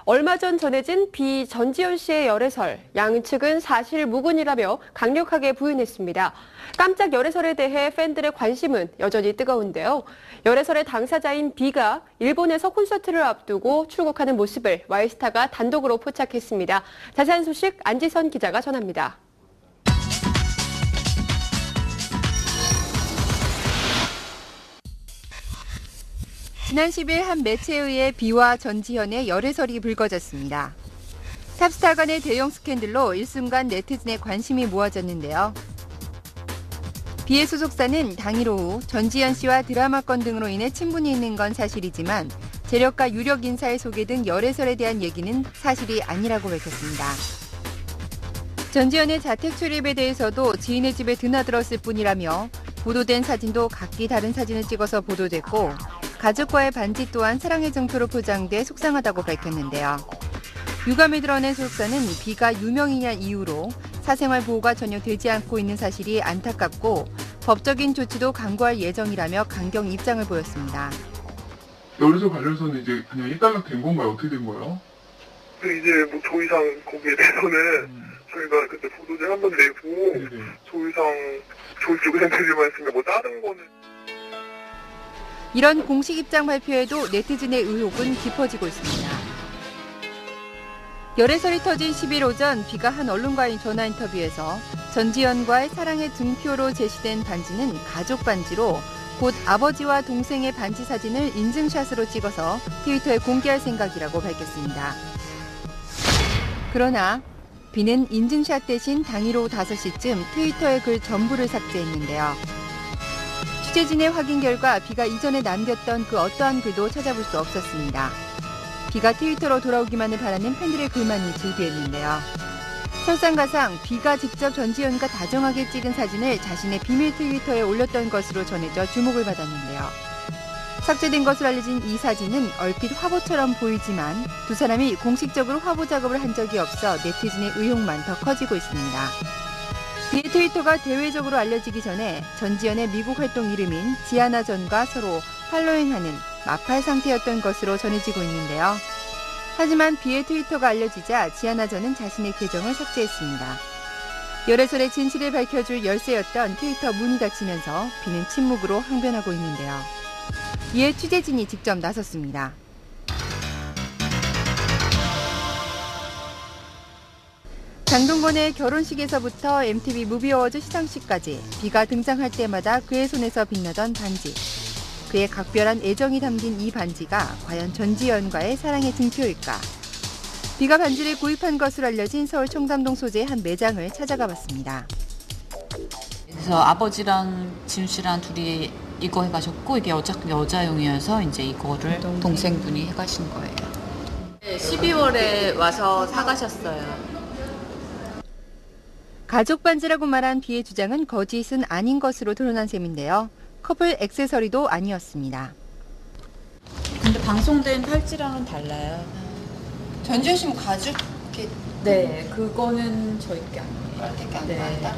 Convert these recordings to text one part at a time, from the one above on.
얼마 전 전해진 비 전지현 씨의 열애설, 양측은 사실 무근이라며 강력하게 부인했습니다. 깜짝 열애설에 대해 팬들의 관심은 여전히 뜨거운데요. 열애설의 당사자인 비가 일본에서 콘서트를 앞두고 출국하는 모습을 와이스타가 단독으로 포착했습니다. 자세한 소식 안지선 기자가 전합니다. 지난 10일 한 매체에 의해 비와 전지현의 열애설이 불거졌습니다. 탑스타 간의 대형 스캔들로 일순간 네티즌의 관심이 모아졌는데요. 비의 소속사는 당일 오후 전지현 씨와 드라마건 등으로 인해 친분이 있는 건 사실이지만 재력가 유력 인사의 소개 등 열애설에 대한 얘기는 사실이 아니라고 밝혔습니다. 전지현의 자택 출입에 대해서도 지인의 집에 드나들었을 뿐이라며 보도된 사진도 각기 다른 사진을 찍어서 보도됐고 가족과의 반지 또한 사랑의 증표로 포장돼 속상하다고 밝혔는데요. 유감을 드러낸 소속사는 비가 유명인이냐 이유로 사생활 보호가 전혀 되지 않고 있는 사실이 안타깝고 법적인 조치도 강구할 예정이라며 강경 입장을 보였습니다. 열애설 관련해서는 이제 그냥 일단락 된 건가요? 어떻게 된 거예요? 이제 뭐 더 이상 거기에 대해서는 저희가 그때 보도를 한번 내고 더 이상 조직을 생각하지만 있으면 뭐 다른 거는 이런 공식 입장 발표에도 네티즌의 의혹은 깊어지고 있습니다. 열애설이 터진 10일 오전 비가 한 언론과의 전화 인터뷰에서 전지현과의 사랑의 증표로 제시된 반지는 가족 반지로 곧 아버지와 동생의 반지 사진을 인증샷으로 찍어서 트위터에 공개할 생각이라고 밝혔습니다. 그러나 비는 인증샷 대신 당일 오후 5시쯤 트위터의 글 전부를 삭제했는데요. 취재진의 확인 결과 비가 이전에 남겼던 그 어떠한 글도 찾아볼 수 없었습니다. 비가 트위터로 돌아오기만을 바라는 팬들의 글만이 즐비했는데요. 설상가상 비가 직접 전지현과 다정하게 찍은 사진을 자신의 비밀 트위터에 올렸던 것으로 전해져 주목을 받았는데요. 삭제된 것으로 알려진 이 사진은 얼핏 화보처럼 보이지만 두 사람이 공식적으로 화보 작업을 한 적이 없어 네티즌의 의혹만 더 커지고 있습니다. 비의 트위터가 대외적으로 알려지기 전에 전지현의 미국 활동 이름인 지아나 전과 서로 팔로잉하는 마팔 상태였던 것으로 전해지고 있는데요. 하지만 비의 트위터가 알려지자 지아나 전은 자신의 계정을 삭제했습니다. 열애설의 진실을 밝혀줄 열쇠였던 트위터 문이 닫히면서 비는 침묵으로 항변하고 있는데요. 이에 취재진이 직접 나섰습니다. 장동건의 결혼식에서부터 MTV 무비 어워즈 시상식까지 비가 등장할 때마다 그의 손에서 빛나던 반지. 그의 각별한 애정이 담긴 이 반지가 과연 전지현과의 사랑의 증표일까? 비가 반지를 구입한 것으로 알려진 서울 청담동 소재의 한 매장을 찾아가 봤습니다. 그래서 아버지랑 지훈 씨랑 둘이 이거 해가셨고 이게 여자용이어서 이제 이거를 동생분이 해가신 거예요. 12월에 와서 사가셨어요. 가족 반지라고 말한 비의 주장은 거짓은 아닌 것으로 드러난 셈인데요. 커플 액세서리도 아니었습니다. 근데 방송된 팔찌랑은 달라요. 전지현 씨는 가죽 네, 그거는 저희 게 아니에요. 네.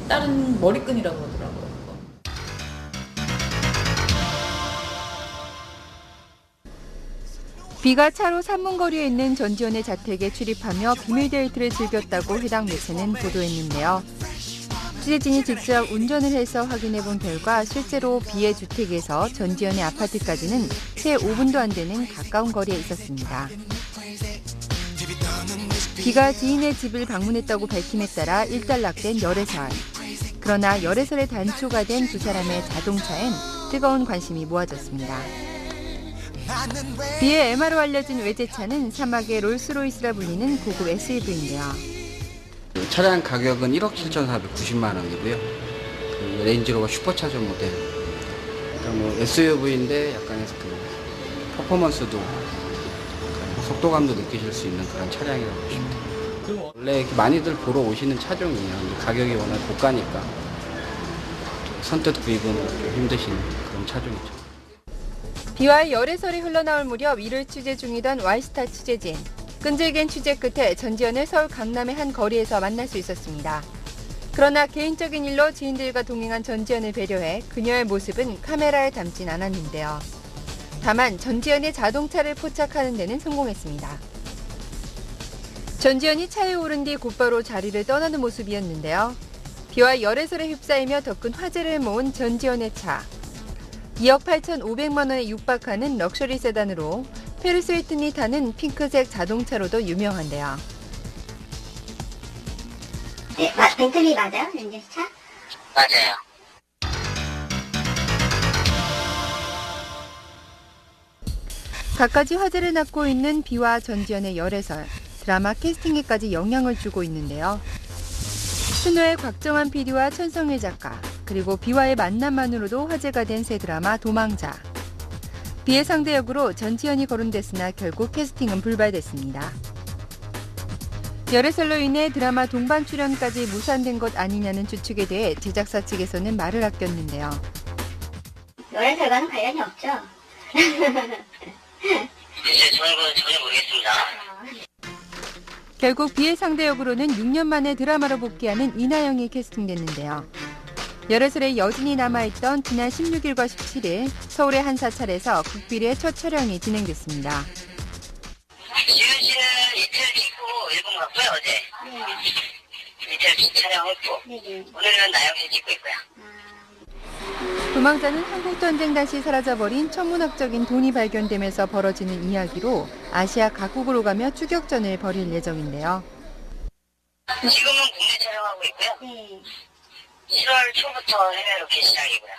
다른 머리끈이라고 그러더라고요. 비가 차로 3분 거리에 있는 전지현의 자택에 출입하며 비밀 데이트를 즐겼다고 해당 매체는 보도했는데요. 취재진이 직접 운전을 해서 확인해본 결과 실제로 비의 주택에서 전지현의 아파트까지는 채 5분도 안 되는 가까운 거리에 있었습니다. 비가 지인의 집을 방문했다고 밝힘에 따라 일단락된 열애설. 그러나 열애설의 단초가 된 두 사람의 자동차엔 뜨거운 관심이 모아졌습니다. 비의 MR로 알려진 외제차는 사막의 롤스로이스라 불리는 고급 SUV인데요. 차량 가격은 1억 7,490만 원이고요. 그 레인지로버 슈퍼차저 모델. 그러니까 뭐 SUV인데 약간의 그 퍼포먼스도 속도감도 느끼실 수 있는 그런 차량이라고 보시면 돼요. 원래 많이들 보러 오시는 차종이에요. 근데 가격이 워낙 고가니까 선뜻 구입은 좀 힘드신 그런 차종이죠. 비와의 열애설이 흘러나올 무렵 이를 취재 중이던 와이스타 취재진. 끈질긴 취재 끝에 전지현을 서울 강남의 한 거리에서 만날 수 있었습니다. 그러나 개인적인 일로 지인들과 동행한 전지현을 배려해 그녀의 모습은 카메라에 담진 않았는데요. 다만 전지현의 자동차를 포착하는 데는 성공했습니다. 전지현이 차에 오른 뒤 곧바로 자리를 떠나는 모습이었는데요. 비와 열애설에 휩싸이며 더 큰 화제를 모은 전지현의 차. 2억 8,500만 원에 육박하는 럭셔리 세단으로 페리스 힐튼이 타는 핑크색 자동차로도 유명한데요. 네, 벤틀리 맞아요? 렌즈 차? 맞아요. 갖가지 화제를 낳고 있는 비와 전지현의 열애설, 드라마 캐스팅에까지 영향을 주고 있는데요. 신호의 곽정환 PD와 천성일 작가, 그리고 비와의 만남만으로도 화제가 된 새 드라마 도망자. 비의 상대 역으로 전지현이 거론됐으나 결국 캐스팅은 불발됐습니다. 열애설로 인해 드라마 동반 출연까지 무산된 것 아니냐는 추측에 대해 제작사 측에서는 말을 아꼈는데요. 열애설과는 관련이 없죠? 글쎄, 저는 그건 전혀 모르겠습니다. 결국 비의 상대 역으로는 6년 만에 드라마로 복귀하는 이나영이 캐스팅됐는데요. 열애설에 여진이 남아있던 지난 16일과 17일 서울의 한 사찰에서 국비리의 첫 촬영이 진행됐습니다. 지은 씨는 이틀 찍고 일본 갔고요, 어제. 네. 이틀 촬영했고. 네네. 오늘은 나영씨 찍고 있고요. 도망자는 한국전쟁 당시 사라져버린 천문학적인 돈이 발견되면서 벌어지는 이야기로 아시아 각국으로 가며 추격전을 벌일 예정인데요. 지금은 국내 촬영하고 있고요. 네. 7월 초부터 해외 로켓 시작이고요.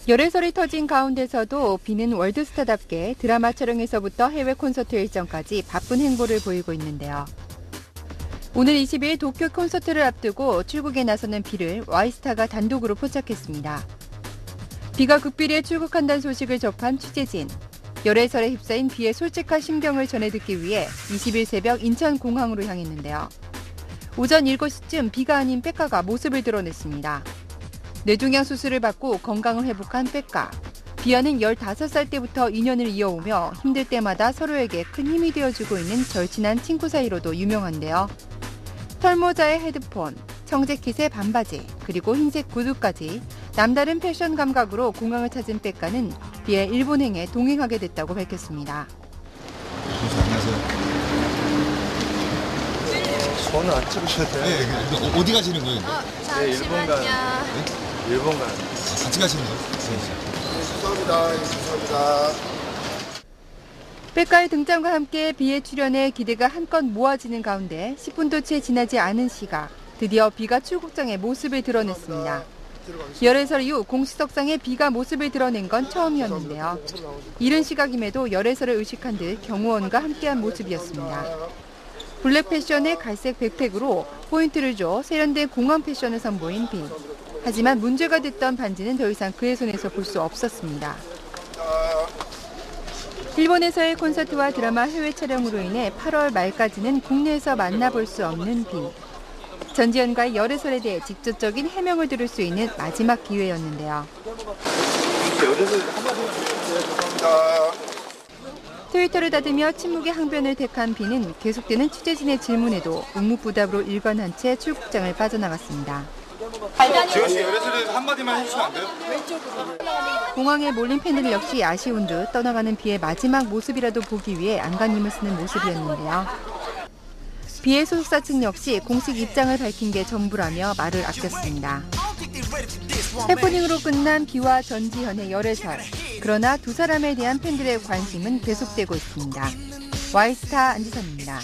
열애설이 터진 가운데서도 비는 월드스타답게 드라마 촬영에서부터 해외 콘서트 일정까지 바쁜 행보를 보이고 있는데요. 오늘 20일 도쿄 콘서트를 앞두고 출국에 나서는 비를 Y스타가 단독으로 포착했습니다. 비가 극비리에 출국한다는 소식을 접한 취재진. 열애설에 휩싸인 비의 솔직한 심경을 전해 듣기 위해 20일 새벽 인천공항으로 향했는데요. 오전 7시쯤 비가 아닌 백가가 모습을 드러냈습니다. 뇌종양 수술을 받고 건강을 회복한 백가. 비와는 15살 때부터 인연을 이어오며 힘들 때마다 서로에게 큰 힘이 되어주고 있는 절친한 친구 사이로도 유명한데요. 털모자에 헤드폰, 청재킷에 반바지, 그리고 흰색 구두까지 남다른 패션 감각으로 공항을 찾은 백가는 비의 일본행에 동행하게 됐다고 밝혔습니다. 안녕하세요. 저는 안 찍으셔도 돼요. 네, 어디 가시는 거예요? 네, 일본 가는. 일본 가는. 같이 가시는 거예요? 죄송합니다. 백가의 등장과 함께 비의 출연에 기대가 한껏 모아지는 가운데 10분도 채 지나지 않은 시각, 드디어 비가 출국장에 모습을 드러냈습니다. 열애설 이후 공식석상에 비가 모습을 드러낸 건 처음이었는데요. 이른 시각임에도 열애설을 의식한 듯 경호원과 함께한 모습이었습니다. 블랙 패션에 갈색 백팩으로 포인트를 줘 세련된 공항 패션을 선보인 비. 하지만 문제가 됐던 반지는 더 이상 그의 손에서 볼 수 없었습니다. 일본에서의 콘서트와 드라마 해외 촬영으로 인해 8월 말까지는 국내에서 만나볼 수 없는 비. 전지현과의 열애설에 대해 직접적인 해명을 들을 수 있는 마지막 기회였는데요. 트위터를 닫으며 침묵의 항변을 택한 비는 계속되는 취재진의 질문에도 묵묵부답으로 일관한 채 출국장을 빠져나갔습니다. 지은 씨 열애설에 대해서 한마디만 해주시면 안 돼요? 공항에 몰린 팬들 역시 아쉬운 듯 떠나가는 비의 마지막 모습이라도 보기 위해 안간힘을 쓰는 모습이었는데요. 비의 소속사 측 역시 공식 입장을 밝힌 게 전부라며 말을 아꼈습니다. 해프닝으로 끝난 비와 전지현의 열애설. 그러나 두 사람에 대한 팬들의 관심은 계속되고 있습니다. Y스타 안지선입니다.